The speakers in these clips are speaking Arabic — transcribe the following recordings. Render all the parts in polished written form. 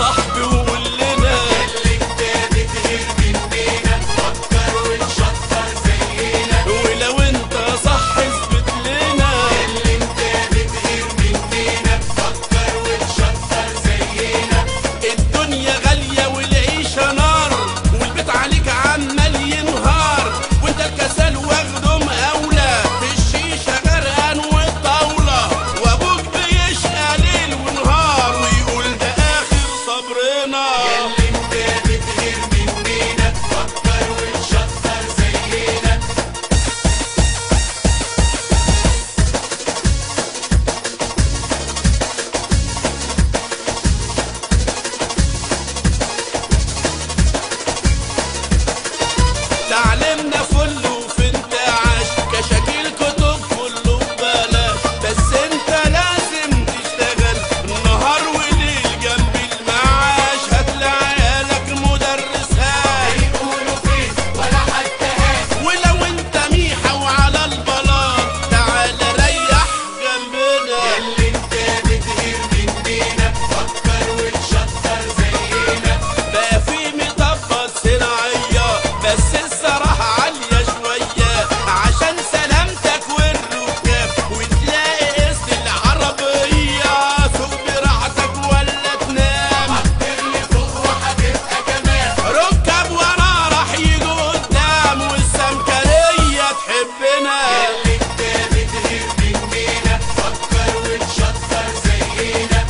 صاحبي وقول لنا اللي انت بتغير مننا فكر ونشطر زينا. ولو انت صح اثبت لنا اللي انت بتغير مننا فكر ونشطر زينا. الدنيا غالية والعيشة نار والبيت عليك عمال ينهار وانت الكسل واخده مقاولة في الشيشة غرقان والطاولة وابوك بيشقى ليل ونهار ويقول ده اخر صبرنا. اللي انت بتغير مننا فكر ونشطر زينا. تعلمنا فل وفي انتعاش كشاكيل كتب كله ببلاش بس انت لازم تشتغل نهار وليل جنب المعاش هات لعيالك مدرسات يقولوا فين ولا حتى هات. ولو انت ميحة وعلى البلاط تعال ريح جنبنا. اللي انت بتغير مننا فكر ونشطر زينا. بقى في مطبط صناعية بس الصراحة عالية شوية عشان سلامتك والركاب وتلاقي قسط العربية سوق براحتك ولا تنام. اللي فوق وهتبقى كمان. ركب ورا راح يجوا قدام والسمكرية تحبنا. اللي انت بتغير مننا فكر ونشطر زينا.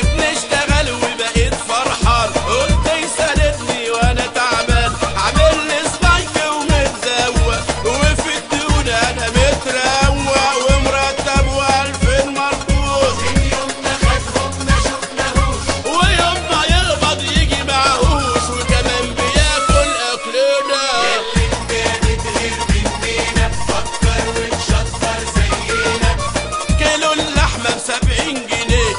بنشتغل وبقيت فرحان قلت يساندني وانا تعبان عامل لي سبايك ومتزوق وفي الديون انا متروق ومرتب و2000 مربوط يوم ما خدهم ما شفناهوش. ويوم ما يقبض يجي معهوش وكمان بياكل اكلنا. اللي انت بتغير مننا فكر ونشطر زينا. كيلو اللحمة ب70 جنيه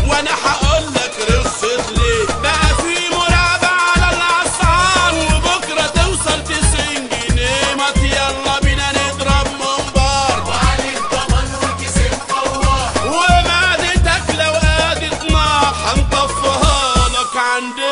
وانا هقولك رخصت ليه بقى في مرابع على الاسعار وبكرة توصل 90 جنيه ما يلا بينا نضرب منبار وعليك ضمان وكيسين فوار. ومعدتك لو قادت نار هنطفها لك عندنا.